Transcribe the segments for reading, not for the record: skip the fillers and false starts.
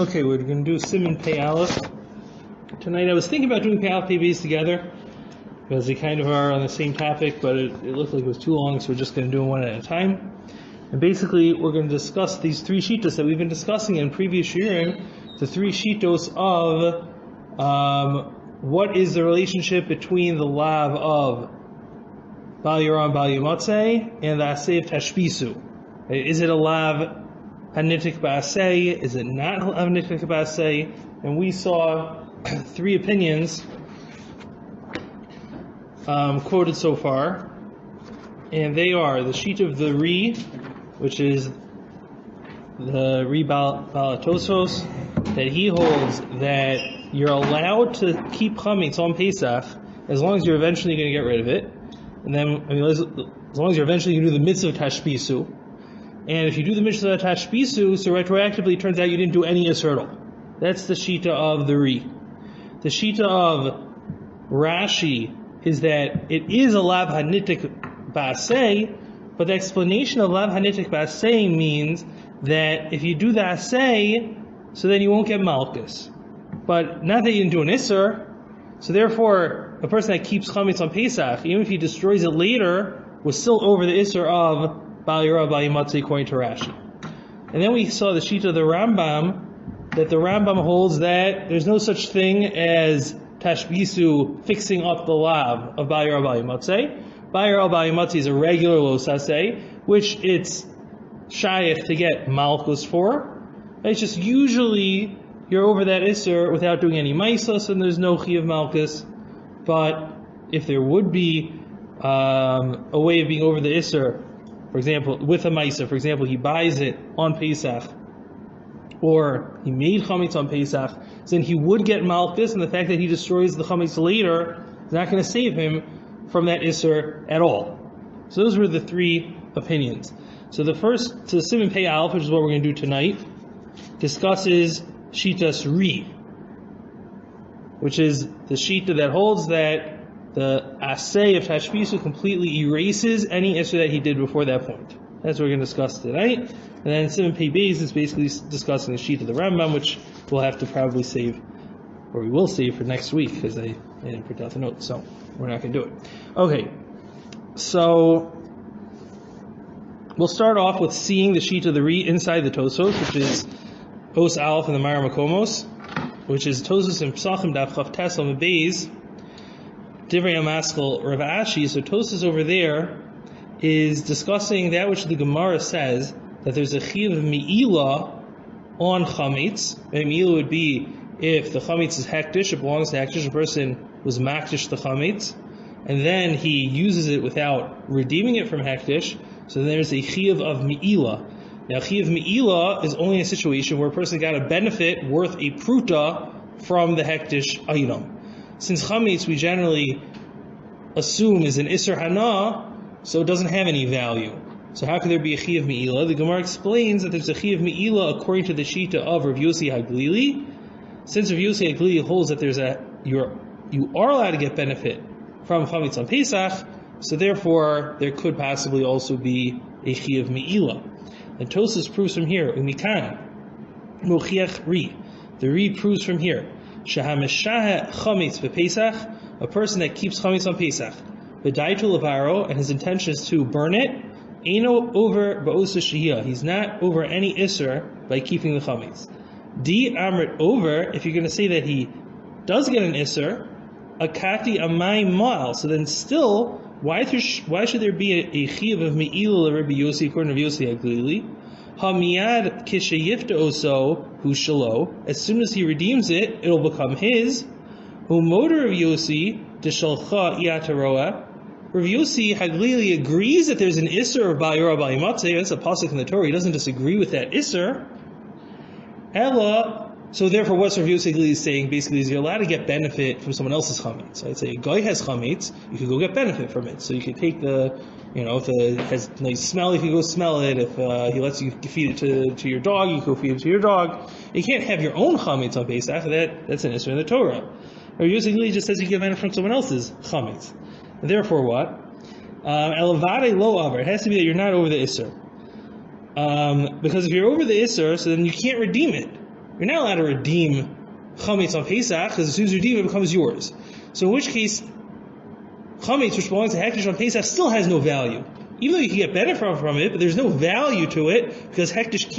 Okay, we're going to do Siman Pei Aleph tonight. I was thinking about doing Pei Aleph Pei Beis together because they kind of are on the same topic, but it looked like it was too long, so we're just going to do them one at a time. And basically, we're going to discuss these three shitos that we've been discussing in previous year, the three shitos of what is the relationship between the lav of Bal Yoram Bal Yomatzei and the Aseh of Tashbisu. Is it a lav Hanitik Ba'aseh? Is it not Hanitik Ba'aseh? And we saw three opinions quoted so far, and they are the sheet of the Ri, which is the Ri Balatosos, that he holds that you're allowed to keep chametz on Pesach as long as you're eventually going to get rid of it, and then as long as you're eventually going to do the mitzvah of Tashbisu. And if you do the mitzvah of Tashbisu, so retroactively it turns out you didn't do any Isser at all. That's the Shita of the Ri. The Shita of Rashi is that it is a Lav Hanitik Ba'aseh, but the explanation of Lav Hanitik Ba'aseh means that if you do the Aseh, so then you won't get Malchus. But not that you didn't do an Isser, so therefore a person that keeps Chametz on Pesach, even if he destroys it later, was still over the Isser of Bal Yoram Bal Yomatzei according to Rashi. And then we saw the sheet of the Rambam, that the Rambam holds that there's no such thing as Tashbisu fixing up the lav of Bal Yoram Bal Yomatzei. Bal Yoram Bal Yomatzei is a regular lo saseh, which it's shayach to get malchus for. It's just usually you're over that isser without doing any maisas, and there's no chi of malchus. But if there would be a way of being over the isser, for example, with a maisa, for example, he buys it on Pesach, or he made chametz on Pesach, then he would get malchus, and the fact that he destroys the chametz later is not going to save him from that isser at all. So those were the three opinions. So the first, so the Siman Pei Aleph, which is what we're going to do tonight, discusses Shitas Ri, which is the Shita that holds that the Aseh of Tashbisu completely erases any Isser that he did before that point. That's what we're going to discuss tonight. And then Siman Pei Beis is basically discussing the sheet of the Rambam, which we'll have to probably save, or we will save for next week, because I didn't print out the notes, so we're not going to do it. Okay, so we'll start off with seeing the sheet of the Ri inside the Tosos, which is Os Aleph and the Mara Makomos, which is Tosos and Psachim Daf Chav Tes Amud Beis, Divrei Amaskal Rav Ashi. So Tosos over there is discussing that which the Gemara says, that there's a chiv me'ila on chametz. Me'ila would be if the chametz is hektish, it belongs to hektish, a person was maktish the chametz, and then he uses it without redeeming it from hektish, so there's a chiv of me'ila. Now chiv me'ila is only a situation where a person got a benefit worth a pruta from the hektish item. Since chametz we generally assume is an Isser Hana, so it doesn't have any value. So how could there be a Chi of Me'ila? The Gemara explains that there's a Chi of Me'ila according to the Shita of Rav Yossi Haglili. Since Rav Yossi Haglili holds that you are allowed to get benefit from chametz on Pesach, so therefore there could possibly also be a Chi of Me'ila. And Tosas proves from here, Umikan, Mochiach Ri. The Ri proves from here, Shahameshah chametz bePesach, a person that keeps chametz on Pesach, v'daitu levaro, and his intention is to burn it, Eino over ba'osa shehiyah. He's not over any isser by keeping the chametz. Di amrit over, if you're going to say that he does get an isser, akati amai mal. So then still, why should there be a chiv of me'ila Rabbi Yossi according to Yossi Haglili? Hamiyad kishayifta oso hu shalo. As soon as he redeems it, it'll become his. Hu motor of Yossi deshalcha iataroa. Rav Yossi Haglili agrees that there's an Isser of Bal Yoram Bal Yomatzei. That's a pasuk in the Torah. He doesn't disagree with that Isser. Ella, so therefore what's Rav Yossi Haglili saying basically is you're allowed to get benefit from someone else's chametz. So I'd say a guy has chametz, you could go get benefit from it. So you could take if it has nice smell, you could go smell it. If he lets you feed it to your dog, you could feed it to your dog. You can't have your own chametz on Pesach. That's an Isser in the Torah. Rav Yossi Haglili just says you get benefit from someone else's chametz. Therefore, what? Elevade lo aver. It has to be that you're not over the Isser. Because if you're over the Isser, so then you can't redeem it. you're not allowed to redeem chametz on Pesach, because as soon as you redeem it, becomes yours. So in which case, chametz, which belongs to hektish on Pesach, still has no value. Even though you can get benefit from it, but there's no value to it, because hektish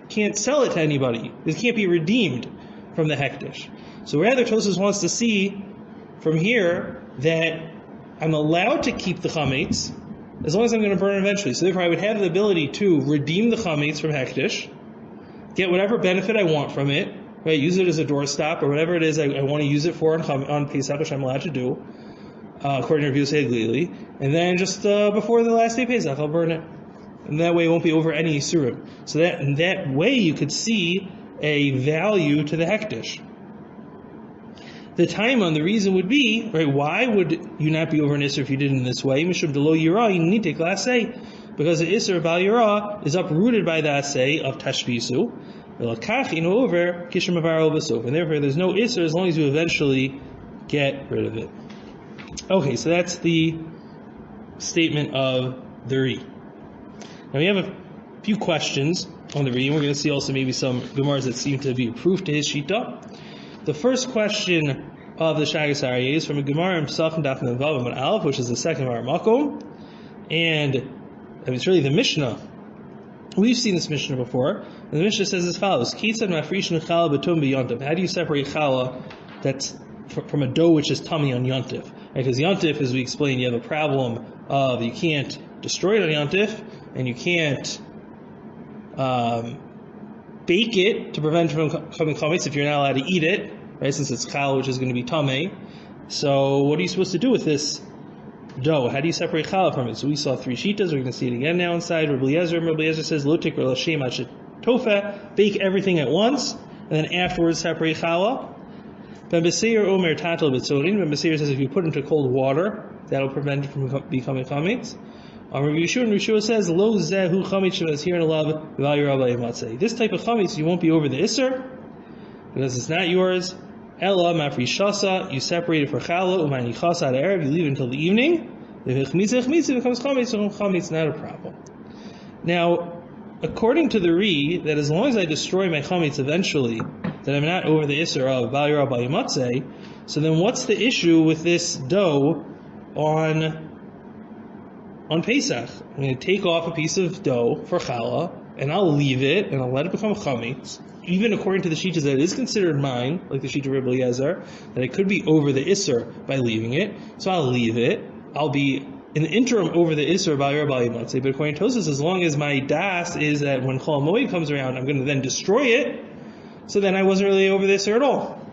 can't sell it to anybody. It can't be redeemed from the hektish. So rather, Tosfos wants to see from here that I'm allowed to keep the chametz as long as I'm going to burn it eventually. So therefore, I would have the ability to redeem the chametz from hektish, get whatever benefit I want from it, right? Use it as a doorstop or whatever it is I want to use it for on Pesach, which I'm allowed to do, according to Rabbi Yosef Glili. And then just before the last day of Pesach, I'll burn it. And that way it won't be over any Yisurim. So that in that way you could see a value to the hektish. The time on the reason would be, right, why would you not be over an Isser if you did it in this way? Mishum delo yirah, you need to take asay, because the Isser bal yirah is uprooted by the asay of tashbisu. Over kishim avaro b'sof, and therefore there's no Isser as long as you eventually get rid of it. Okay, so that's the statement of the Ri. Now we have a few questions on the Ri, and we're going to see also maybe some Gemaras that seem to be a proof to his Shita. The first question of the Shagas Aryeh is from a Gemara himself in Daf Vav Amud Aleph, which is the second of our Makom, and it's really the Mishnah. We've seen this Mishnah before, and the Mishnah says as follows: Kitzad mafrishin challah b'tum b'yontiv. How do you separate challah that's from a dough which is tummy on yontif? Because yontif, as we explained, you have a problem of you can't destroy it on yontif, and you can't bake it to prevent it from becoming chametz if you're not allowed to eat it, right? Since it's challah, which is going to be tamei. So what are you supposed to do with this dough? How do you separate challah from it? So we saw three shitas. We're going to see it again now inside. Rabbi Eliezer says lo tikra l'shem ad tofa, bake everything at once, and then afterwards separate challah. Ben Beseir Omer Tatel B'Tzorin. Ben Beseir says if you put it into cold water, that'll prevent it from becoming chametz. Rabbi Yeshua says lo zehu chametz shemazhir alav v'al yirah b'yamatzei. This type of chametz you won't be over the Isser because it's not yours. Ella mafrishasa, you separate it for challah umanichasa ad erev, you leave it until the evening. If it becomes chametz, so chametz not a problem. Now, according to the Ri, that as long as I destroy my chametz eventually, that I'm not over the Isser of v'al yirah b'yamatzei. So then, what's the issue with this dough on Pesach? I'm going to take off a piece of dough for challah, and I'll leave it, and I'll let it become chametz. Even according to the shitas that it is considered mine, like the shita of Rabbi Eliezer, that it could be over the Isser by leaving it, so I'll leave it. I'll be in the interim over the Isser by Rabbi Eliezer, but according to Tosfos, as long as my das is that when Chol Moed comes around, I'm going to then destroy it, so then I wasn't really over the Isser at all.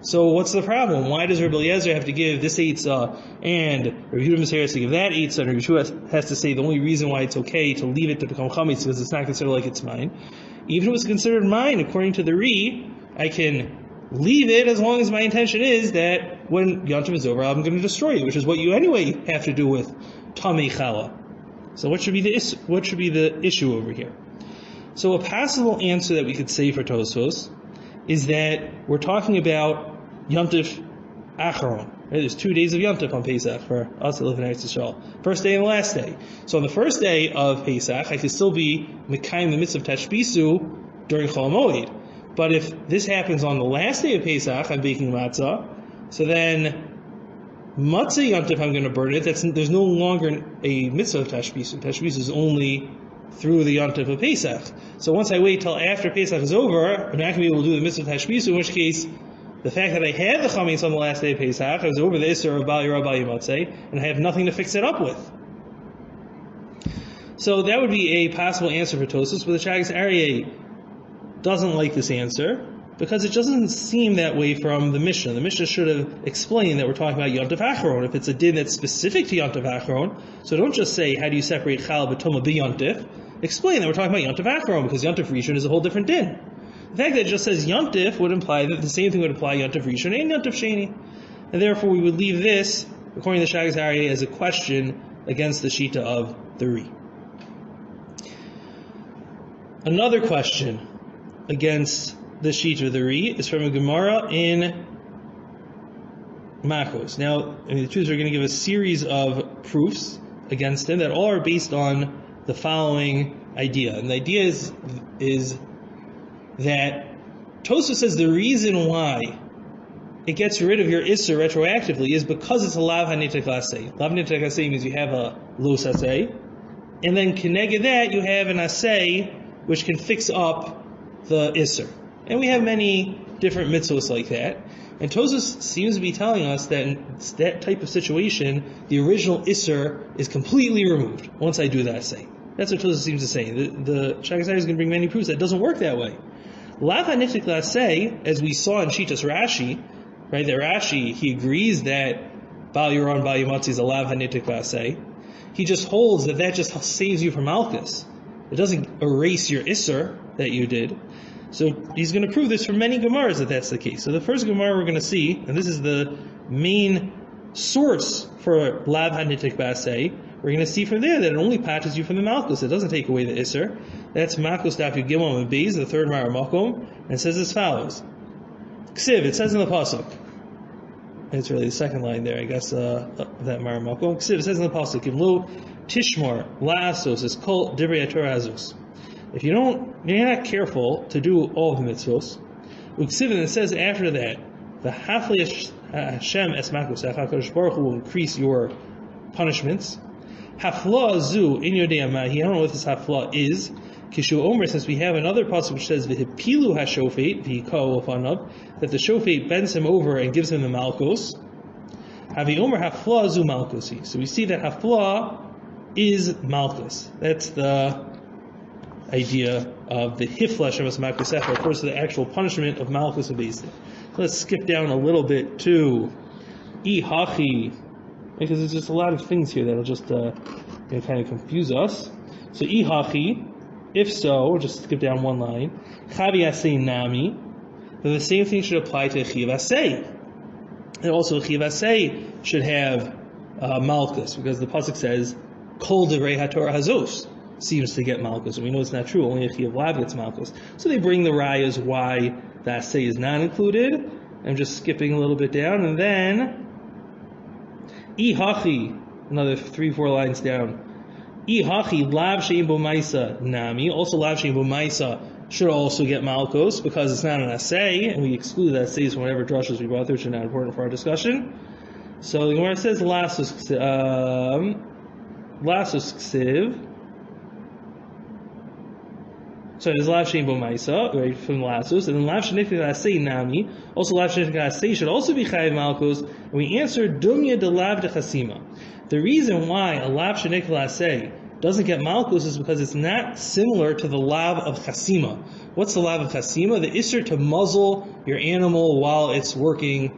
So what's the problem? Why does Rabbi Eliezer have to give this eitzah, and Rabbi Yehuda has to give that eitzah, and Rabbi Yeshua has to say the only reason why it's okay to leave it to become chametz is because it's not considered like it's mine? Even if it was considered mine, according to the Ri, I can leave it as long as my intention is that when Yontif is over, I'm going to destroy it, which is what you anyway have to do with Tamei Challah. So what should be the issue over here? So a possible answer that we could say for Tosfos is that we're talking about Yontif Acharon. Right? There's 2 days of Yontif on Pesach for us that live in Eretz Yisrael. First day and the last day. So on the first day of Pesach, I could still be Mekayim the mitzvah of Tashbisu during Chol Moed. But if this happens on the last day of Pesach, I'm baking matzah, so then matzah Yontif, I'm going to burn it. There's no longer a mitzvah of Tashbisu. Tashbisu is only through the Yontif of Pesach. So once I wait till after Pesach is over, I'm not going to be able to do the mitzvah of Tashbisu, in which case the fact that I had the chametz on the last day of Pesach, I was over the Isser of Bal Yirah Bal Yamatzei, and I have nothing to fix it up with. So that would be a possible answer for Tosfos, but the Shagas Aryeh doesn't like this answer, because it doesn't seem that way from the Mishnah. The Mishnah should have explained that we're talking about Yontif Acharon. If it's a din that's specific to Yontif Acharon, so don't just say, how do you separate Chal B'Toma B'Yontif? Explain that we're talking about Yontif Acharon, because Yontif Rishon is a whole different din. The fact that it just says Yontif would imply that the same thing would apply Yontif Rishon and Yontif Sheni. And therefore we would leave this, according to the Shagas Aryeh, as a question against the Shita of the Ri. Another question against the Shita of the Ri is from a Gemara in Makos. Now, the truth is we're going to give a series of proofs against him that all are based on the following idea. And the idea is that Tosfos says the reason why it gets rid of your Isser retroactively is because it's a Lav HaNitek L'Aseh. Lav HaNitek L'Aseh means you have a Los Aseh, and then Keneged that you have an Aseh which can fix up the Isser. And we have many different mitzvahs like that. And Tosfos seems to be telling us that in that type of situation, the original Isser is completely removed once I do that Aseh. That's what Tosfos seems to say. The Shagas is going to bring many proofs that it doesn't work that way. Lav HaNitek L'Aseh, as we saw in Shitas Rashi, right, that Rashi, he agrees that Bal Yoron Bal Yamatzi is a Lav HaNitek L'Aseh. He just holds that just saves you from Malchus. It doesn't erase your Isser that you did. So he's going to prove this from many Gemaras that that's the case. So the first Gemara we're going to see, and this is the main source for Lav HaNitek L'Aseh, we're going to see from there that it only patches you from the Malchus. It doesn't take away the Isser. That's Malchus Daf Yud Gimel and Beis, the third Mara Makom, and it says as follows. Ksiv, it says in the Pasuk. It's really the second line there, I guess, of that Mara Makom. Ksiv, it says in the Pasuk, Kimlo Tishmor La'asos is called Divrei Torah Azus. If you're not careful to do all of the mitzvos, Uksiv, and it says after that, the Hafli Hashem es Malchus, HaKadosh Baruch Hu will increase your punishments. Hafla zu in Yodei Amahi. I don't know what this hafla is. Kishu Omer, since we have another passage which says v'hipilu hashofet v'hikau ufanav, that the shofet bends him over and gives him the malchus. Havi Omer hafla zu malchusi. So we see that hafla is malchus. That's the idea of the hifla shemas malchus. That refers to the actual punishment of malchus abesi. Let's skip down a little bit to ihachi, because there's just a lot of things here that'll just kind of confuse us. So ihachi, if so, just skip down one line. Chavi asei nami, then the same thing should apply to chiv asei. And also chiv asei should have malchus, because the pasuk says kol divrei haTorah hazos seems to get malchus, and we know it's not true. Only a chiv lav gets malchus. So they bring the rayas why the asei is not included. I'm just skipping a little bit down, and then ihachi, another 3-4 lines down. Ihachi lav she'im bo maisa nami. Also, lav she'im bo maisa should also get malchus because it's not an asay, and we exclude that assays from whatever drushes we brought through, which are not important for our discussion. So the Gemara says lasus ksiv. So there's lav she'im bo maisa, right, from lasus, and then lav she'im asay nami. Also, lav she'im asay should also be chayiv malchus. And we answered dumya de lav de chasima. The reason why a lav shenik l'aseh doesn't get malchus is because it's not similar to the lav of chasima. What's the lav of chasima? The isser to muzzle your animal while it's working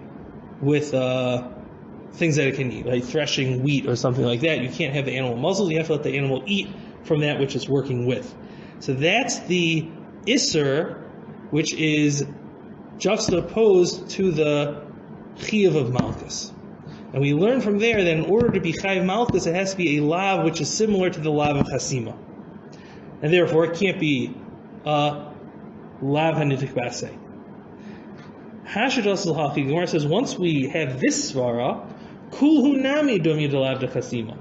with things that it can eat, like threshing wheat or something like that. You can't have the animal muzzled. You have to let the animal eat from that which it's working with. So that's the isser, which is juxtaposed to the chiyuv of malchus. And we learn from there that in order to be chayiv malchus, it has to be a lav which is similar to the lav of chasima. And therefore, it can't be a lav hanitik basei. Hashadas al-haki, Gemara says, once we have this svara, kulhu nami dumya de lav de chasima.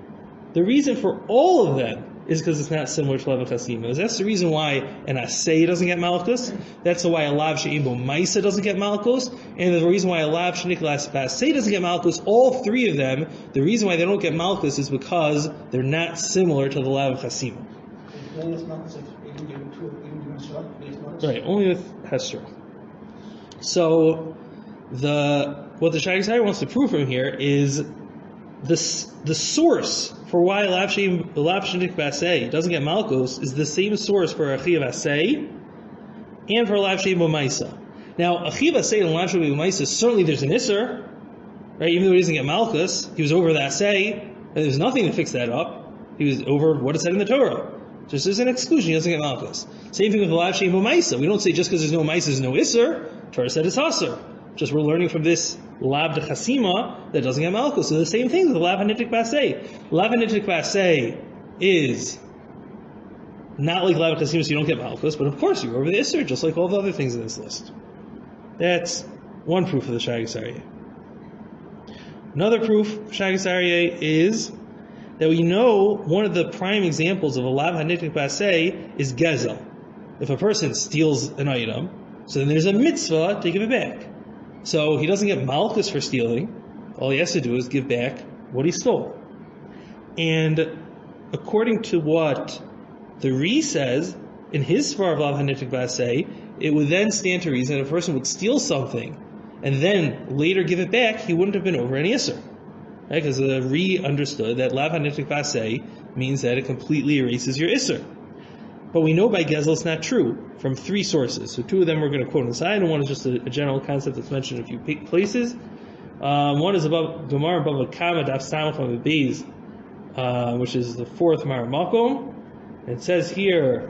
The reason for all of them is because it's not similar to lav chasima. That's the reason why an asay doesn't get malchus. That's why a lav she'im bo maisa doesn't get malchus. And the reason why a lav she'nik l'asay doesn't get malchus, all three of them, the reason why they don't get malchus is because they're not similar to the lav chasima. Right, only with Hestra. So what the Shagai wants to prove from here is the source for why lav shenik basei doesn't get malchus is the same source for achiv asei and for lav shenik b'maisa. Now, achiv asei and lav shenik b'maisa, certainly there's an isser, right? Even though he doesn't get malchus, he was over the asei, and there's nothing to fix that up. He was over what it said in the Torah. Just as an exclusion, he doesn't get malchus. Same thing with the lav shenik b'maisa. We don't say just because there's no maisa, there's no isser. Torah said it's hasser. Just we're learning from this lav de chasima that doesn't get malchus. So the same thing with the lav hanitik basei. Lav hanitik basei is not like lav de chasima, so you don't get malchus, but of course you're over the isser, just like all the other things in this list. That's one proof of the Shagas Aryeh. Another proof of Shagas Aryeh is that we know one of the prime examples of a lav hanitik basei is gezel. If a person steals an item, So then there's a mitzvah to give it back. So he doesn't get malchus for stealing. All he has to do is give back what he stole. And according to what the Ri says, in his Svar of Lav Hanitik Basei, it would then stand to reason if a person would steal something and then later give it back, he wouldn't have been over any Isser. Right? Because the Ri understood that Lav Hanitik Basei means that it completely erases your Isser. But we know by Gezel it's not true from three sources. So two of them we're going to quote inside, and one is just a general concept that's mentioned in a few places. One is about Gemara Bava Kama Daf Samach Vav Beis, which is the fourth Mar Makom. It says here,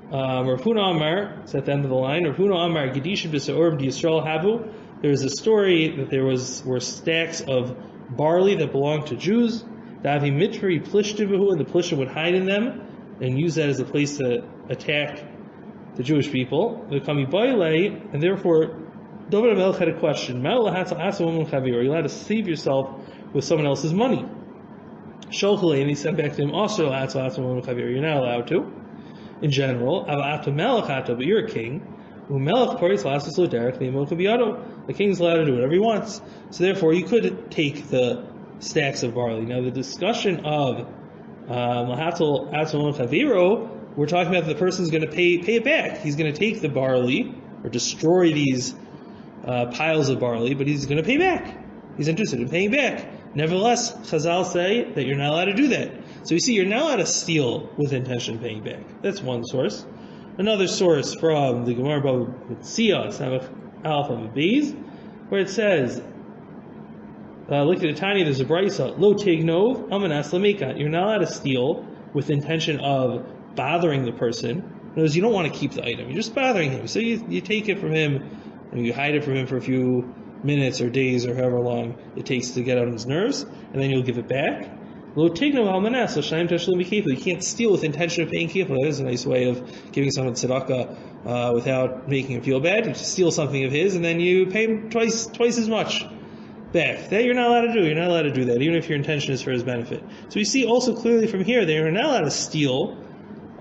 Rav Huna Amar, it's at the end of the line, Rav Huna Amar Gedisha B'Se'orim D'Yisrael Havu. There's a story that there were stacks of barley that belonged to Jews. Davi Mitri Plishtivahu, and the Plishtim would hide in them and use that as a place to attack the Jewish people. And therefore, David HaMelech had a question. Are you allowed to save yourself with someone else's money? Sholchale, and he said back to him, also, you're not allowed to, in general. But you're a king. The king's allowed to do whatever he wants. So therefore, you could take the stacks of barley. Now, the discussion of Lahatul Chaviro, we're talking about the person's going to pay it back. He's going to take the barley or destroy these piles of barley, but he's going to pay back. He's interested in paying back. Nevertheless, Chazal say that you're not allowed to do that. So you see, you're not allowed to steal with intention of paying back. That's one source. Another source from the Gemara Bava Metzia, Samach Aleph of Beis, where it says, look at the Tanya, there's a brisa, Lo Tignov, Amanas Lameka. You're not allowed to steal with the intention of bothering the person. In other words, you don't want to keep the item. You're just bothering him. So you take it from him, and you hide it from him for a few minutes or days or however long it takes to get on his nerves, and then you'll give it back. Lo Tignov Amanas L'Shaim Tashlim B'Kefil. You can't steal with intention of paying kefil. That is a nice way of giving someone tzedakah without making him feel bad. You just steal something of his, and then you pay him twice as much back. That you're not allowed to do. You're not allowed to do that, even if your intention is for his benefit. So we see also clearly from here that you're not allowed to steal,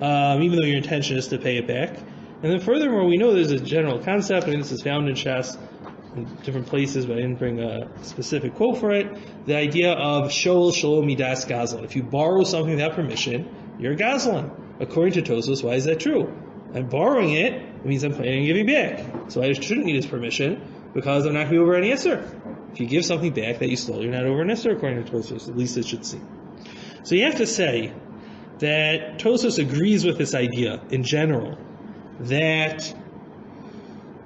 even though your intention is to pay it back. And then furthermore, we know there's a general concept, and this is found in Shas in different places, but I didn't bring a specific quote for it. The idea of Shol Shalom Midas Gazel. If you borrow something without permission, you're gazeling. According to Tosfos, why is that true? I'm borrowing it means I'm planning on giving back. So I shouldn't need his permission because I'm not going to be over any Isser. If you give something back that you stole, you're not over an Isser, according to Tosfos. At least it should seem. So you have to say that Tosfos agrees with this idea in general, that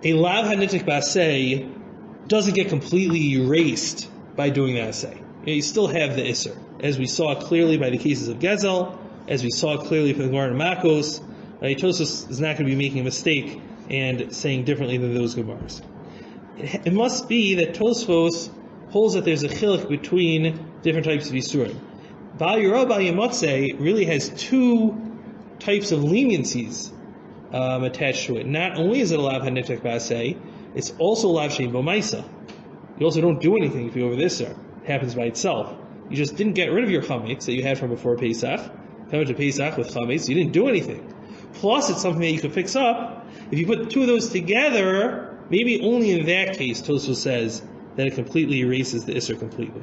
a Lav Hanitik Basei doesn't get completely erased by doing the assay. You still have the Isser, as we saw clearly by the cases of Gezel, as we saw clearly from the Gemara Makos. Tosfos is not going to be making a mistake and saying differently than those Gemaras. It must be that Tosfos holds that there's a chiluk between different types of Yisurim. Bal Yirah, Bal Yamotzei really has two types of leniencies attached to it. Not only is it a Lav Hanitik Basei, it's also Lav Shein Bo Maisa. You also don't do anything if you're over this, sir. It happens by itself. You just didn't get rid of your chametz that you had from before Pesach. Come into Pesach with chametz, you didn't do anything. Plus, it's something that you could fix up. If you put the two of those together, maybe only in that case, Tosfos says that it completely erases the Isser completely.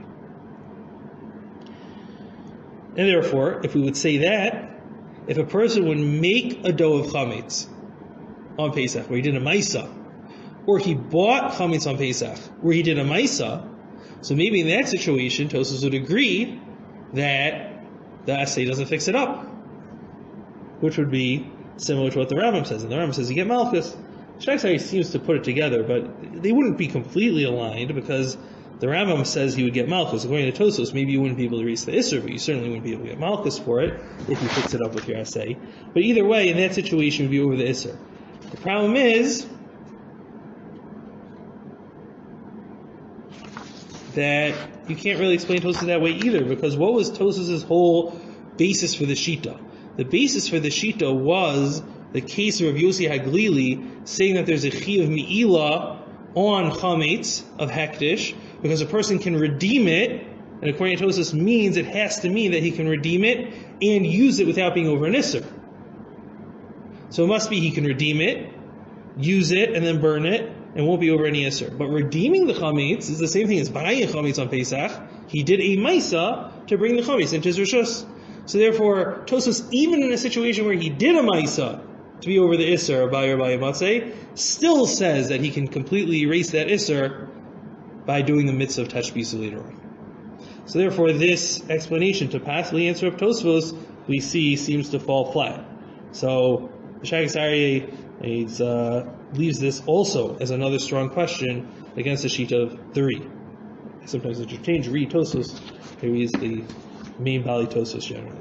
And therefore, if we would say that, if a person would make a dough of chametz on Pesach, where he did a maisa, or he bought chametz on Pesach, where he did a maisa, so maybe in that situation, Tosfos would agree that the assay doesn't fix it up, which would be similar to what the Rambam says. And the Rambam says you get malchus. Shaksai seems to put it together, but they wouldn't be completely aligned because the Rambam says he would get malchus. According to Tosfos, maybe you wouldn't be able to erase the Isser, but you certainly wouldn't be able to get malchus for it if you fix it up with your assay. But either way, in that situation, it would be over the Isser. The problem is that you can't really explain Tosfos that way either, because what was Tosfos' whole basis for the Shita? The basis for the Shita was the case of Rav Yossi Haglili saying that there's a chi of mi'ila on chametz of hektish because a person can redeem it, and according to Tosfos means it has to mean that he can redeem it and use it without being over an Isser. So it must be he can redeem it, use it and then burn it, and won't be over any Isser. But redeeming the chametz is the same thing as buying chametz on Pesach. He did a maisa to bring the chametz into his rishus. So therefore, Tosfos, even in a situation where he did a maisa to be over the Isser of Bayar Bayamatzeh, still says that he can completely erase that Isser by doing the mitzvah of Tashbisu later on. So therefore, this explanation to passively answer up Tosfos, we see seems to fall flat. So the Shagas Aryeh leaves this also as another strong question against the sheet of the Ri. Sometimes they change Ri Tosfos, here is the main Bali Tosfos generally.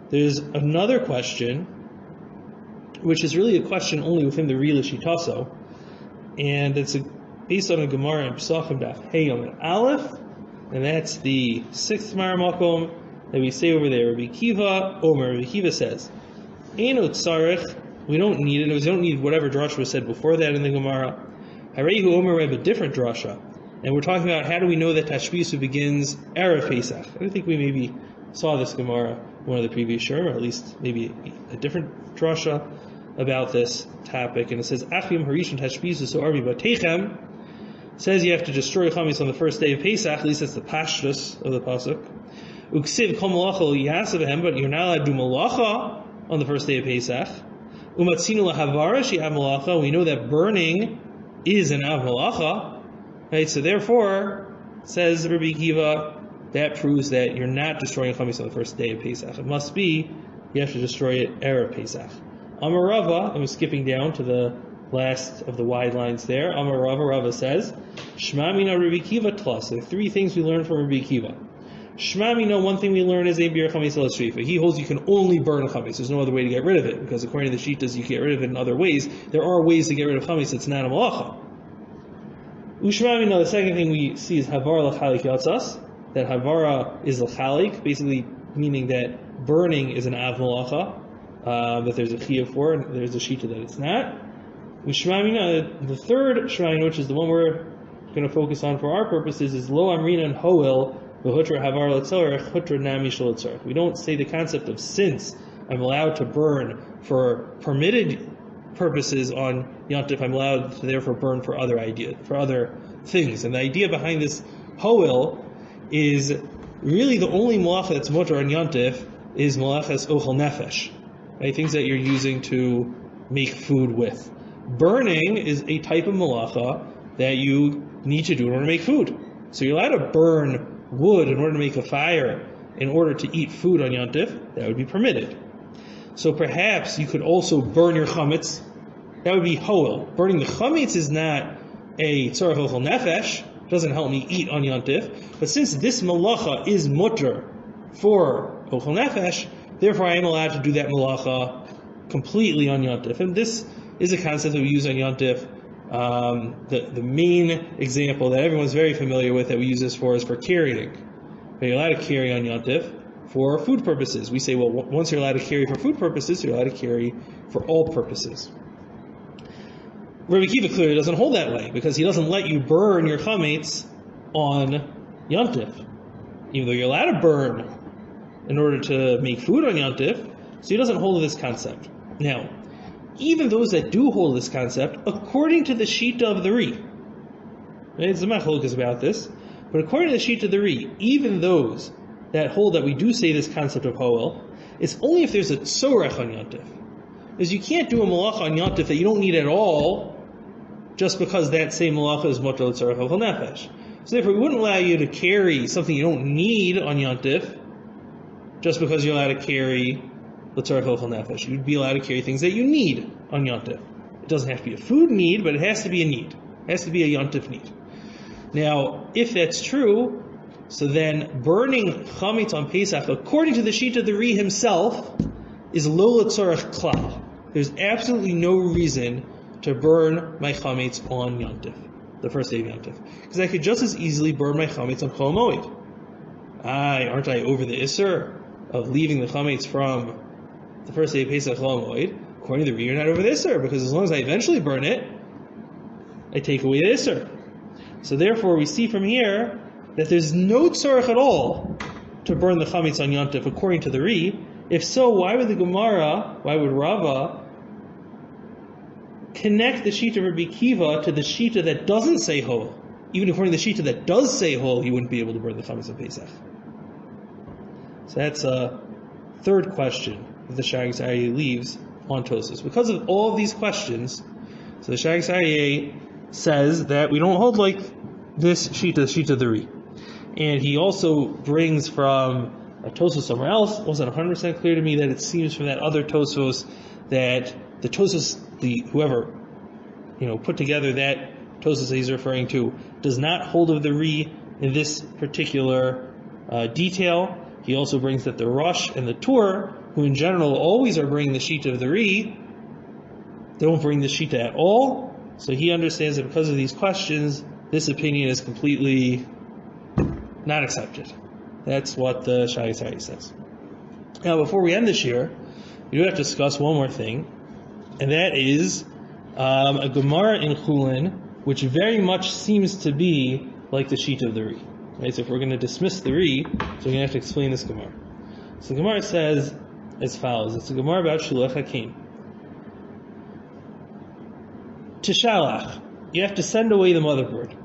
There's another question, which is really a question only within the Ri L'Shitaso, and it's based on a Gemara in Pesachim Daf Hey Yom Aleph, and that's the 6th Maramakom that we say over there. Rabbi Kiva Omer, Rabbi Kiva says, Eino tzarech, we don't need it, we don't need whatever drasha was said before that in the Gemara. Harehu Omer, we have a different drasha, and we're talking about how do we know that Tashbisu begins Erev Pesach. I think we maybe saw this Gemara one of the previous shurim, or at least maybe a different drasha about this topic, and it says Achim Harishon Tashbisu So Arvi Batechem, says you have to destroy chametz on the first day of Pesach. At least that's the pashtus of the pasuk. Uksiv kol malacha yasavehem, but you're not allowed to do malacha on the first day of Pesach. Umatzinu lahavara she'av malacha. We know that burning is an av malacha, right? So therefore, says Rabbi Kiva, that proves that you're not destroying chametz on the first day of Pesach. It must be you have to destroy it erev Pesach. Amar Rava, and we're skipping down to the last of the wide lines there. Amar Rava, Rava says, Shma mina Rabbi Kiva tlas. There are 3 things we learn from Rabbi Kiva. Shma mina, one thing we learn is a bir chametz el shrifa. He holds you can only burn chametz. There's no other way to get rid of it, because according to the Shitas, you can get rid of it in other ways. There are ways to get rid of chametz that's not a malacha. Ushma mina, the second thing we see is havar l'chalik yatzas. That havara is l'chalik, basically meaning that burning is an av malacha, that there's a chiyuv for, and there's a shita that it's not. Ushmamina, the third shrine, which is the one we're going to focus on for our purposes, is lo amrina and hoel v'hutra havar l'tzorech hutra nami shel l'tzorech. We don't say the concept of since I'm allowed to burn for permitted purposes on Yontif, I'm allowed to therefore burn for other things. And the idea behind this hoel is really the only malacha that's mutter on Yontif is malachas ochel nefesh, right? Things that you're using to make food with. Burning is a type of malacha that you need to do in order to make food. So you're allowed to burn wood in order to make a fire, in order to eat food on Yontif. That would be permitted. So perhaps you could also burn your chametz. That would be hoel. Burning the chametz is not a tzarech ochel nefesh. It doesn't help me eat on Yontif. But since this malacha is mutter for ochel nefesh, therefore I am allowed to do that malacha completely on Yontif. And this is a concept that we use on Yontif. The main example that everyone's very familiar with that we use this for is for carrying. You're allowed to carry on Yontif for food purposes. We say, well, once you're allowed to carry for food purposes, you're allowed to carry for all purposes. Rabbi Kiva clearly doesn't hold that way, because he doesn't let you burn your chametz on Yontif, even though you're allowed to burn in order to make food on Yontif. So he doesn't hold this concept. Now, even those that do hold this concept, according to the Shita of the Ri, there's a machlokas about this, but according to the Shita of the Ri, even those that hold that we do say this concept of hoel, it's only if there's a tzorech on Yontif. Because you can't do a malacha on Yontif that you don't need at all, just because that same malacha is mutter l'tzorech ochel nefesh. So therefore, we wouldn't allow you to carry something you don't need on Yontif, just because you're allowed to carry l'tzorech ochel nefesh. You'd be allowed to carry things that you need on Yontif. It doesn't have to be a food need, but it has to be a need. It has to be a Yontif need. Now, if that's true, so then burning chametz on Pesach, according to the Shita of the Ri himself, is lo l'tzorech klal. There's absolutely no reason to burn my chametz on Yontif, the first day of Yontif, because I could just as easily burn my chametz on Chol Moed. Aren't I over the Isser of leaving the chametz from the first day of Pesach Chol Moed? According to the Ri, you're not over the Isser, because as long as I eventually burn it, I take away the Isser. So therefore, we see from here that there's no tzorech at all to burn the chametz on Yontif, according to the Ri. If so, why would Rava connect the Shita of Rabbi Kiva to the Shita that doesn't say Hol. Even according to the Shita that does say Hol, he wouldn't be able to burn the chametz of Pesach. So that's a third question that the Shagas Aryeh leaves on Tosfos. Because of all of these questions, so the Shagas Aryeh says that we don't hold like this Shita the Ri. And he also brings from a Tosfos somewhere else. It wasn't 100% clear to me that it seems from that other Tosfos that the Tosfos, whoever put together that Tosfos that he's referring to, does not hold of the Ri in this particular detail. He also brings that the Rosh and the Tur, who in general always are bringing the Shita of the Ri, don't bring the Shita at all. So he understands that because of these questions, this opinion is completely not accepted. That's what the Shagas Aryeh says. Now, before we end this year, we do have to discuss one more thing, and that is a Gemara in Chulin, which very much seems to be like the Shita of the Ri. Right? So if we're going to dismiss the Ri, so we're going to have to explain this Gemara. So the Gemara says as follows. It's a Gemara about Shulach Hakim. Tishalach, you have to send away the mother bird.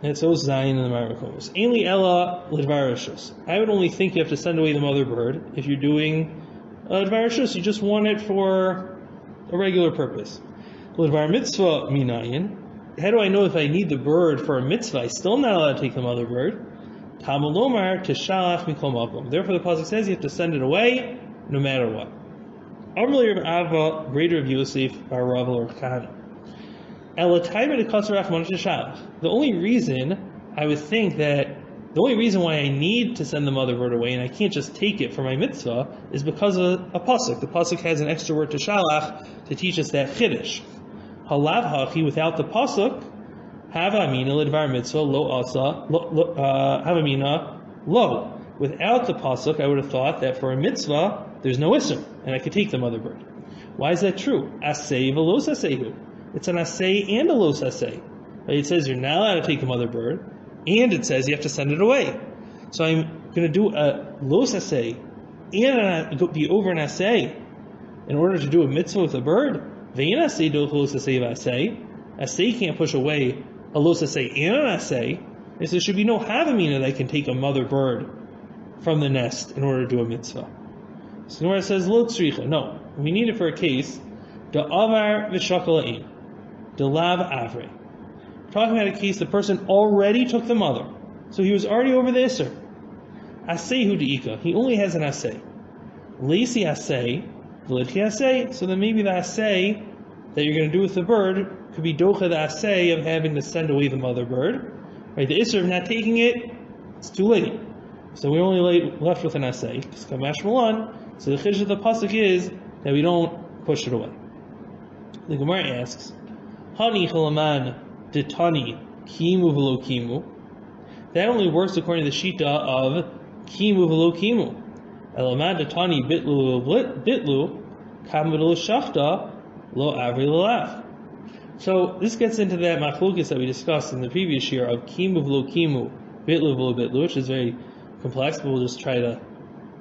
And it's Os Zayin in the Marakomos. Ainli Ella Lidvar Rishus. I would only think you have to send away the mother bird if you're doing Lidvar Rishus. You just want it for a regular purpose. Lidvar Mitzvah Minayin. How do I know if I need the bird for a mitzvah? I still not allowed to take the mother bird. Talmud Lomar Tishalach Mikol Makom. Therefore, the pasuk says you have to send it away no matter what. Amrli Rav Ava, greater of Yosef, Bar Rav or Kahana. The only reason I would think that the only reason why I need to send the mother bird away and I can't just take it for my mitzvah is because of a pasuk. The pasuk has an extra word to shalach to teach us that chiddush. Halav hachi, without the pasuk, havamina lidvar mitzvah lo asa havamina lo. Without the pasuk, I would have thought that for a mitzvah there's no isser and I could take the mother bird. Why is that true? Asay v'los asehu. It's an asay and a los asay. It says you're not allowed to take the mother bird, and it says you have to send it away. So I'm going to do a los asay and be over an asay in order to do a mitzvah with a bird. Ve'in asay do los asay v'asay. Asay can't push away a los asay and an asay. And so there should be no havamina that can take a mother bird from the nest in order to do a mitzvah. So the Gemara says lo tzricha. No, we need it for a case. Da avar v'shakalaim. The lav avre. Talking about a case the person already took the mother. So he was already over the Isser. Asehu de'ika. He only has an asay. Lacey asay, v'lidki asay. So then maybe the asay that you're going to do with the bird could be docha the asay of having to send away the mother bird. Right? The Isser of not taking it, it's too late. So we're only left with an asay. So the chiddush of the pasuk is that we don't push it away. The Gemara asks, Hani chalaman ditani kimu v'lo kimu. That only works according to the shita of kimu v'lo kimu. Elaman ditani bitlu bitlu kam v'lo shachta lo avri l'laf. So this gets into that machlokes that we discussed in the previous year of kimu v'lo kimu, bitlu v'lo bitlu, which is very complex, but we'll just try to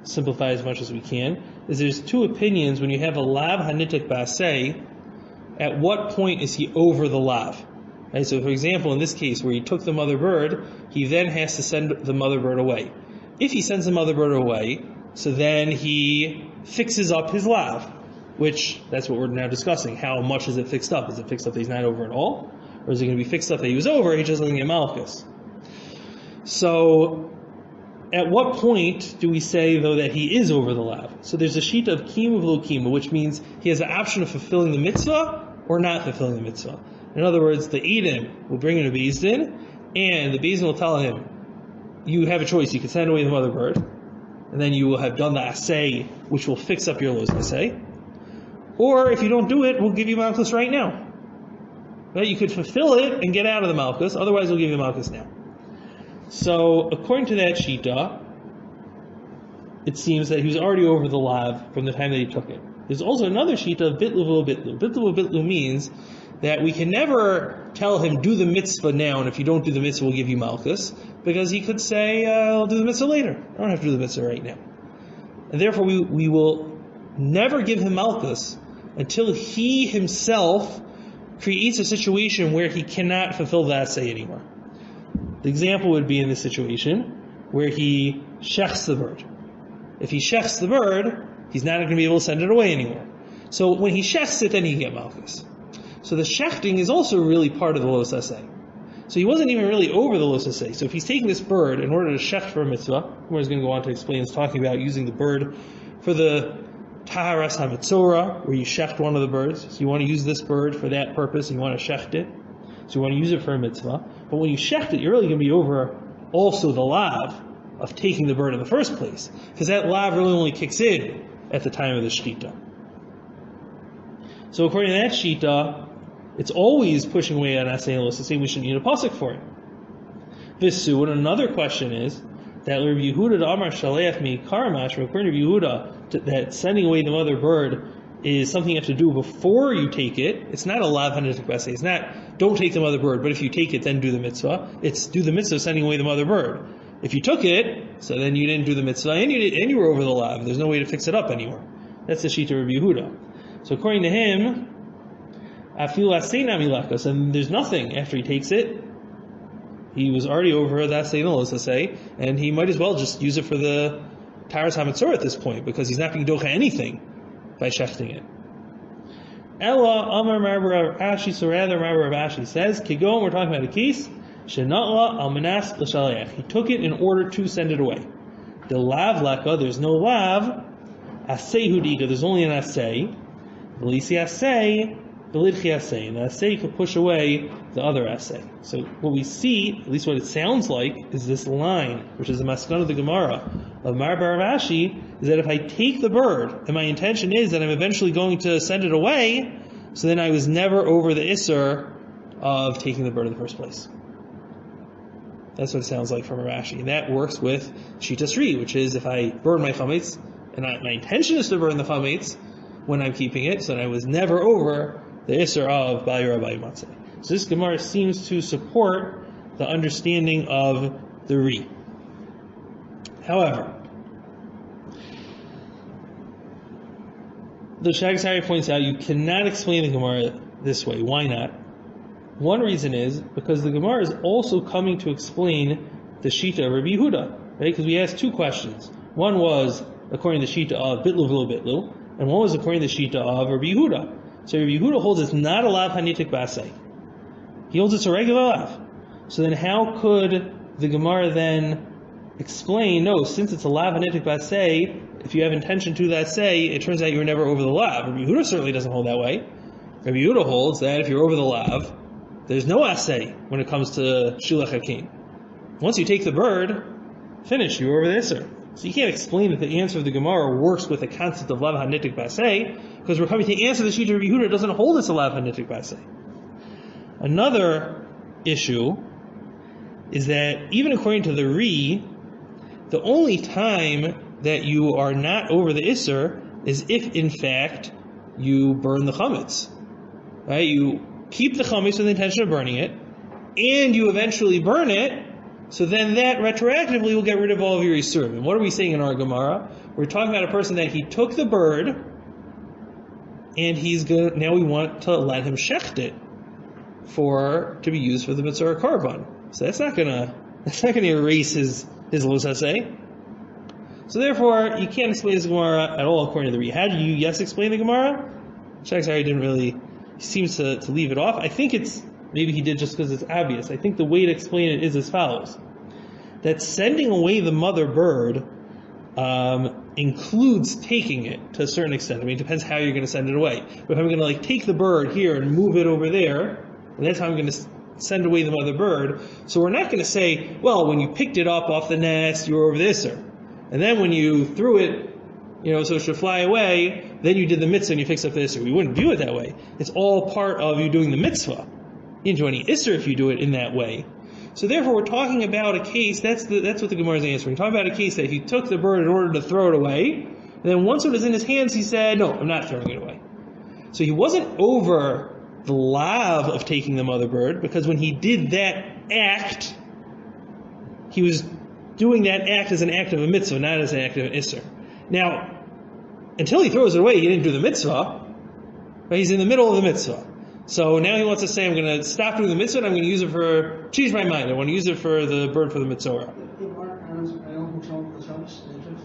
simplify as much as we can. Is there's two opinions when you have a lav hanitik basei. At what point is he over the lav? Right, so for example, in this case where he took the mother bird, he then has to send the mother bird away. If he sends the mother bird away, so then he fixes up his lav, which that's what we're now discussing. How much is it fixed up? Is it fixed up that he's not over at all? Or is it going to be fixed up that he was over, he just doesn't get malchus? So at what point do we say, though, that he is over the lav? So there's a sheet of kimu v'lo kimu, which means he has the option of fulfilling the mitzvah or not fulfilling the mitzvah. In other words, the Edom will bring him to Beis Din, and the Beis Din will tell him, you have a choice. You can send away the mother bird, and then you will have done the asay, which will fix up your los asay. Or if you don't do it, we'll give you malchus right now. Right? You could fulfill it and get out of the malchus. Otherwise, we'll give you malchus now. So, according to that shita, it seems that he was already over the lav from the time that he took it. There's also another shita of bitlu v'lo bitlu. Bitlu v'lo bitlu means that we can never tell him, do the mitzvah now, and if you don't do the mitzvah, we'll give you malchus, because he could say, I'll do the mitzvah later. I don't have to do the mitzvah right now. And therefore, we will never give him malchus until he himself creates a situation where he cannot fulfill the assay anymore. The example would be in this situation where he shechs the bird. If he shechs the bird, he's not going to be able to send it away anymore. So when he shechs it, then he can get malchus. So the shechting is also really part of the los assay. So he wasn't even really over the los assay. So if he's taking this bird in order to shecht for a mitzvah, where he's going to go on to explain, is talking about using the bird for the taharas hamitzora, where you shecht one of the birds. So you want to use this bird for that purpose, and you want to shecht it. So you want to use it for a mitzvah. But when you shecht it, you're really going to be over also the lav of taking the bird in the first place. Because that lav really only kicks in at the time of the shechita. So according to that shita, it's always pushing away on assay and los assay. We shouldn't need a pasuk for it. Visu, and another question is that Rabbi Yehuda Amar Shaleach mi Karamash, according to Yehuda, that sending away the mother bird is something you have to do before you take it. It's not a lav hanitik basay. It's not don't take the mother bird, but if you take it, then do the mitzvah. It's do the mitzvah sending away the mother bird. If you took it, so then you didn't do the mitzvah, and you were over the lav. There's no way to fix it up anymore. That's the shita of Rabbi Yehuda. So according to him, Afil asay nami lakas, and there's nothing after he takes it. He was already over that asay and los assay, and he might as well just use it for the taharas hamitzora at this point, because he's not being docha anything by shechting it. Ella Amar Rav Ashi, so rather Rav Ashi says, Kigon, we're talking about a case, Shenatla al manas l'shaleach. He took it in order to send it away. The lav laka, there's no lav. Asay hudika, there's only an asay. Velisi asay, velidchi asay. And the asay could push away the other asay. So what we see, at least what it sounds like, is this line, which is the maskan of the Gemara of Rav Ashi, is that if I take the bird, and my intention is that I'm eventually going to send it away, so then I was never over the isser of taking the bird in the first place. That's what it sounds like from Rashi. And that works with Shitas Ri, which is if I burn my chametz, and my intention is to burn the chametz when I'm keeping it, so that I was never over the isser of Bayur Abayi Matzeh. So this Gemara seems to support the understanding of the Ri. However, the Shagasari points out you cannot explain the Gemara this way. Why not? One reason is because the Gemara is also coming to explain the Shita of Rabbi Yehuda, right? Because we asked two questions. One was according to the Shita of Bitlu V'lo Bitlu, and one was according to the Shita of Rabbi Yehuda. So Rabbi Yehuda holds it's not a lav hanitik basay. He holds it's a regular lav. So then how could the Gemara then explain, no, since it's a lav hanitik basay, if you have intention to that say, it turns out you were never over the lav. Rabbi Yehuda certainly doesn't hold that way. Rabbi Yehuda holds that if you're over the lav, there's no assay when it comes to shilach hakim. Once you take the bird, finish, you're over the isser. So you can't explain that the answer of the Gemara works with the concept of lav hanitik basay, because we're coming to answer the Shita of Rabbi Yehuda doesn't hold us a lav hanitik basay. Another issue is that even according to the Ri, the only time that you are not over the isser is if in fact you burn the chametz. Right? You keep the chametz with the intention of burning it, and you eventually burn it, so then that retroactively will get rid of all of your isurim. And what are we saying in our Gemara? We're talking about a person that he took the bird, and now we want to let him shecht it to be used for the mitzvah korban. So that's not gonna erase his los asay. So therefore, you can't explain this Gemara at all according to the Ri. How do you explain the Gemara? Shagasari didn't really. He seems to leave it off. I think maybe he did just because it's obvious. I think the way to explain it is as follows. That sending away the mother bird includes taking it to a certain extent. I mean, it depends how you're going to send it away. But if I'm going to take the bird here and move it over there, and that's how I'm going to send away the mother bird. So we're not going to say, well, when you picked it up off the nest, you were over the isser. And then when you threw it, so it should fly away, then you did the mitzvah and you fixed up the isser. We wouldn't view it that way. It's all part of you doing the mitzvah. You didn't do any isser if you do it in that way. So therefore we're talking about a case, that's what the Gemara is answering. We're talking about a case that if he took the bird in order to throw it away, and then once it was in his hands he said, no, I'm not throwing it away. So he wasn't over the lav of taking the mother bird, because when he did that act, he was doing that act as an act of a mitzvah, not as an act of an isser. Now, until he throws it away, he didn't do the mitzvah, but he's in the middle of the mitzvah. So now he wants to say, I'm going to stop doing the mitzvah and I'm going to use it for, change my mind, I want to use it for the bird for the mitzvah.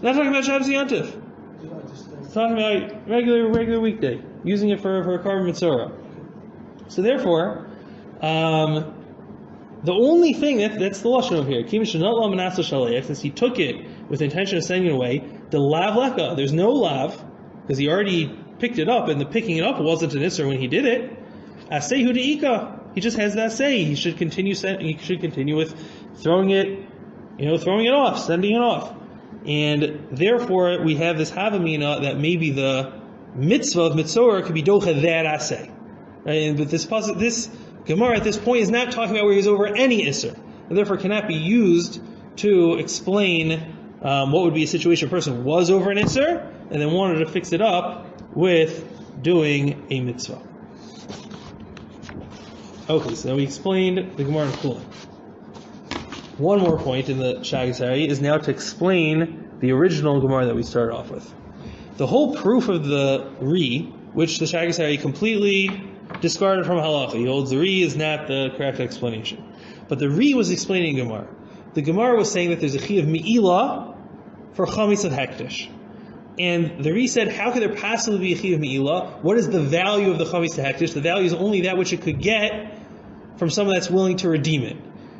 Not talking about Shabbos Yantif. It's talking about regular weekday, using it for a carbon mitzvah. So therefore, the only thing that's the lashon over here, since he took it with the intention of sending it away, the lav leka, there's no lav, because he already picked it up, and the picking it up wasn't an isser when he did it. Asehu deika, he just has that say. He should continue with throwing it off, sending it off. And therefore, we have this havamina that maybe the mitzvah of mitzvah could be docha that asay. Right? But this Gemara at this point is not talking about where he's over any isser, and therefore cannot be used to explain what would be a situation a person was over an isser and then wanted to fix it up with doing a mitzvah. Okay, so we explained the Gemara in Kulin. One more point in the Shagged is now to explain the original Gemara that we started off with. The whole proof of the Ri, which the Shagged completely discarded from halacha. He holds the Ri is not the correct explanation. But the Ri was explaining Gemara. The Gemara was saying that there's a chi of mi'ilah for chametz of hektish. And the Ri said, how could there possibly be a chi of mi'ilah? What is the value of the chametz of hektish? The value is only that which it could get from someone that's willing to redeem it.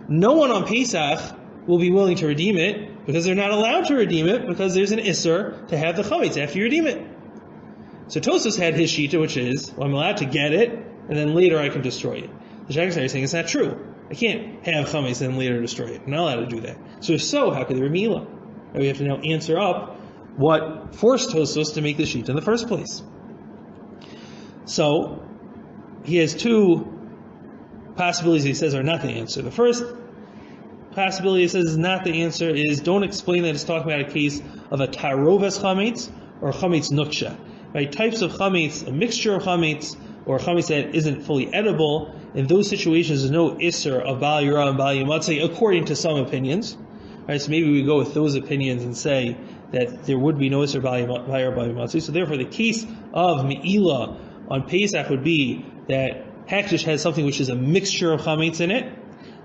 No one on Pesach will be willing to redeem it because they're not allowed to redeem it because there's an isser to have the chametz after you redeem it. So Tosfos had his shita, which is, well, I'm allowed to get it, and then later I can destroy it. The Shagged is saying it's not true. I can't have chametz and then later destroy it. I'm not allowed to do that. So how could there be mi'ilah? We have to now answer up what forced Tosfos to make the shita in the first place. So he has two possibilities he says are not the answer. The first possibility he says is not the answer is don't explain that it's talking about a case of a taroves chametz or chametz nuksha. Right? Types of chametz, a mixture of chametz, or chametz that isn't fully edible. In those situations, there's no isser of bal yira and bal yamatzeh, according to some opinions. Right? So maybe we go with those opinions and say that there would be no isser bal yira bal yamatzeh. So therefore, the case of mi'ilah on Pesach would be that hektish has something which is a mixture of chametz in it,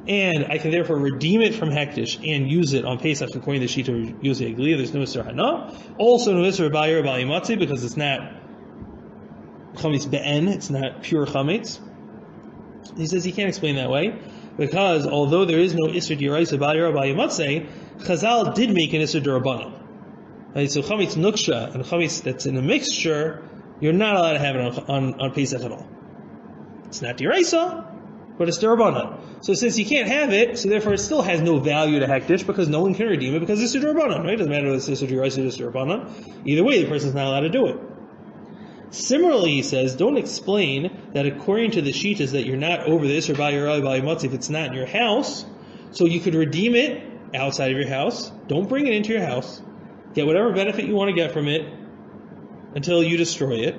and I can therefore redeem it from hektish and use it on Pesach according to the sheet of Yosei Aglia. There's no isser hana. Also no isser bal yira bal yamatzeh because it's not chametz be'en, it's not pure chametz. He says he can't explain that way because although there is no isser d'oraisa bal yira bal yamatzeh, Chazal did make an isser d'rabbanan. Right? So chametz nuksha and chametz that's in a mixture, you're not allowed to have it on Pesach at all. It's not d'oraisa, but it's d'rabbanan. So since you can't have it, so therefore it still has no value to hektish because no one can redeem it because it's d'rabbanan, right? It doesn't matter whether it's isser d'oraisa or d'rabbanan. Either way, the person's not allowed to do it. Similarly, he says, don't explain that according to the shitas that you're not over the isser bal yira bal yamatzeh if it's not in your house, so you could redeem it outside of your house. Don't bring it into your house. Get whatever benefit you want to get from it until you destroy it.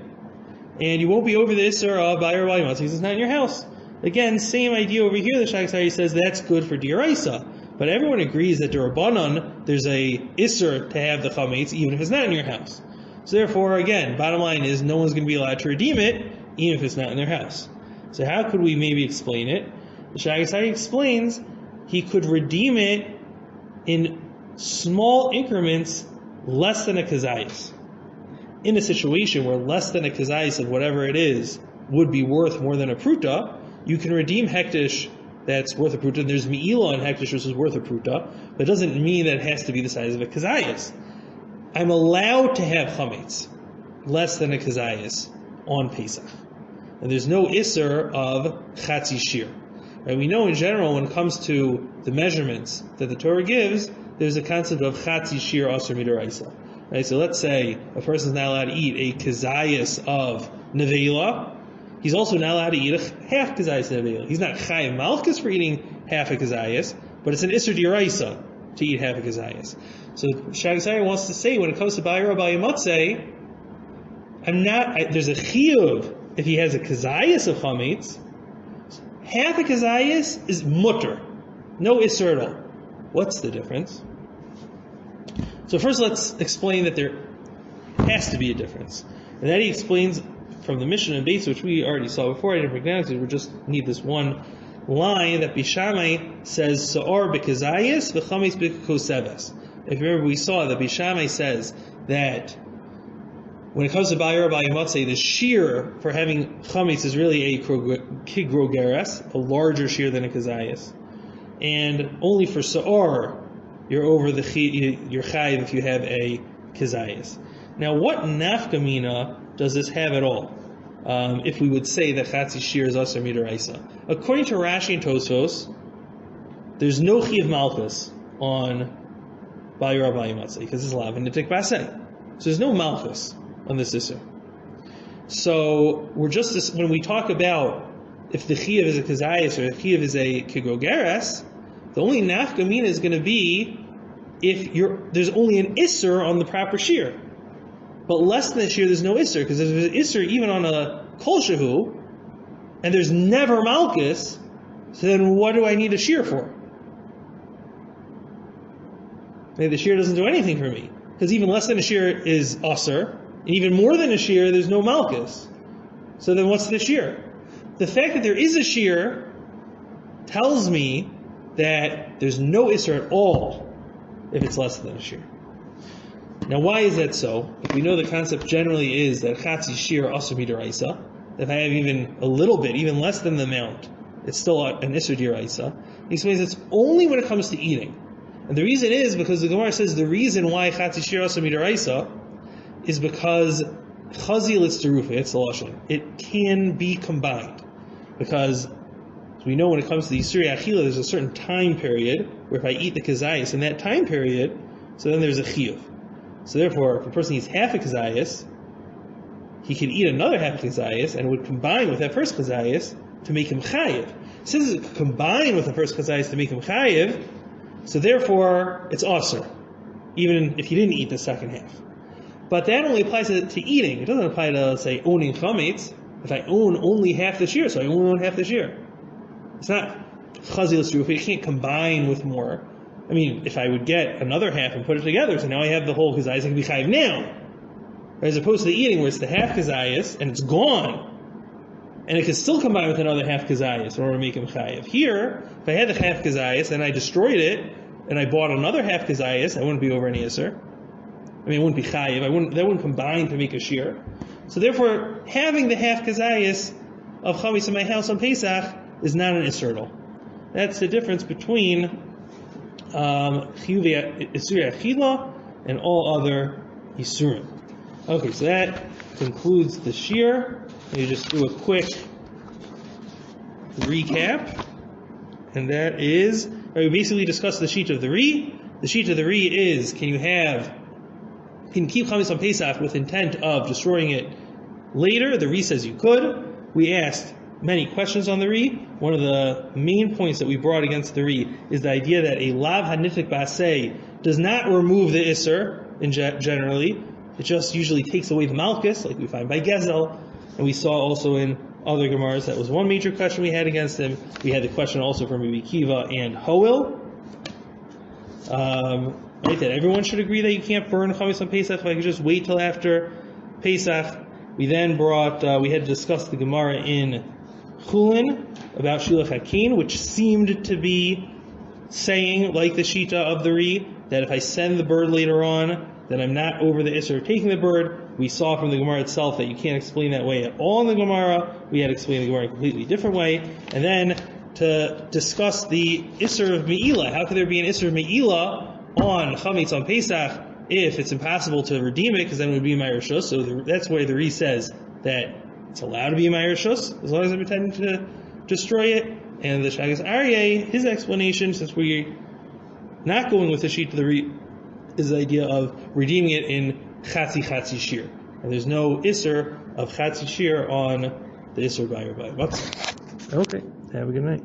And you won't be over the isser of bal yira bal yamatzeh because it's not in your house. Again, same idea over here. The Shagged says that's good for d'oraisa. But everyone agrees that d'rabbanan, there's a isser to have the chametz even if it's not in your house. So therefore, again, bottom line is no one's going to be allowed to redeem it, even if it's not in their house. So how could we maybe explain it? The Shagged explains he could redeem it in small increments less than a kazayas. In a situation where less than a kazayas of whatever it is would be worth more than a pruta, you can redeem hektish that's worth a pruta. There's mi'ilah on hektish which is worth a pruta, but it doesn't mean that it has to be the size of a kazayas. I'm allowed to have chametz less than a kazayas on Pesach. And there's no isser of chatzi shir. Right? We know in general when it comes to the measurements that the Torah gives, there's a concept of chatzi shir aser midaraisa. Right? So let's say a person's not allowed to eat a kazayas of nevela. He's also not allowed to eat a half kazayas of nevela. He's not chayav malchus for eating half a kazayas, but it's an isser d'oraisa to eat half a kazayas. So Shagged wants to say when it comes to bal yira bal yamatzeh, there's a chiyuv if he has a kazayas of chametz. Half a kazayas is mutter, no isser at all. What's the difference? So first let's explain that there has to be a difference. And then he explains from the Mishnah and Beis, which we already saw before. I didn't break down because we just need this one line that Bishamai says Sa'or b'kazayis v'chametz b'koseves. If you remember, we saw that Bishamai says that when it comes to Bayar Bayimatzeh, the shear for having chametz is really a kigrogeres, a larger shear than a kazayis. And only for Sa'or, you're over you're chayiv if you have a kazayis. Now, what nafkamina does this have at all? If we would say that chatzi shear is aser midaraisa. According to Rashi and Tosfos, there's no chiyav malchus on Bayar Bayimatzeh because it's lav and nitik basei. So there's no malchus on this issue. So we're just when we talk about if the chiyav is a kazayis or the chiyav is a kigrogeres, the only nafkamina is going to be if there's only an isser on the proper shear. But less than a shear, there's no isser, because if there's an isser even on a kol shehu, and there's never malchus, so then what do I need a shear for? Maybe the shear doesn't do anything for me, because even less than a shear is aser, and even more than a shear, there's no malchus. So then what's the shear? The fact that there is a shear tells me that there's no isser at all if it's less than a shear. Now, why is that so? If we know the concept generally is that chatzi shear aser midaraisa, if I have even a little bit, even less than the amount, it's still an isser diraisa. He explains it's only when it comes to eating. And the reason is because the Gemara says the reason why chatzi shear aser midaraisa is because chazil it's terufa, it's the lashon. It can be combined. Because as we know when it comes to the Yisuri Achila, there's a certain time period where if I eat the kazayas in that time period, so then there's a chiyuv. So therefore, if a person eats half a kazayas, he can eat another half a kazayas and it would combine with that first kazayas to make him chayiv. Since it could combine with the first kazayas to make him chayiv, so therefore it's aser, even if he didn't eat the second half. But that only applies to eating. It doesn't apply to, let's say, owning chametz. If I own only half the shear, so I only own half the shear. It's not chazil strufa. You can't combine with more. I mean, if I would get another half and put it together, so now I have the whole kazayas, I can be chayiv now. As opposed to the eating, where it's the half kazayas and it's gone, and it can still combine with another half kazayas in order to make him chayiv. Here, if I had the half kazayas and I destroyed it, and I bought another half kazayas, I wouldn't be over any iser. I mean, it wouldn't be chayiv. That wouldn't combine to make a shear. So therefore, having the half kazayas of chametz in my house on Pesach is not an isser at all. That's the difference between chiyuv isuri achila and all other isurim. Okay, so that concludes the shear. Let me just do a quick recap, and that is we basically discussed the sheet of the Ri. The sheet of the Ri is: can you keep chametz on Pesach with intent of destroying it later? The Ri says you could. We asked many questions on the Ri. One of the main points that we brought against the Ri is the idea that a lav hanitik basei does not remove the isser generally. It just usually takes away the malchus, like we find by Gezel. And we saw also in other Gemaras that was one major question we had against him. We had the question also from Rabbi Kiva and Hoel. Right, that everyone should agree that you can't burn chametz on Pesach if I could just wait till after Pesach. We then we had discussed the Gemara in Chulin about Shilach Hakin, which seemed to be saying, like the Shita of the Ri, that if I send the bird later on, then I'm not over the Isser of taking the bird. We saw from the Gemara itself that you can't explain that way at all in the Gemara. We had explained the Gemara in a completely different way. And then to discuss the Isser of Me'ilah. How could there be an Isser of Me'ilah on chametz on Pesach if it's impossible to redeem it, because then it would be my rishus? So that's why the Ri says that it's allowed to be my rishus as long as I'm intending to destroy it. And the Shagas Aryeh, his explanation, since we're not going with the sheet of the Ri, is the idea of redeeming it in chatzi shear, and there's no isser of chatzi shear on the isser by. Okay, have a good night.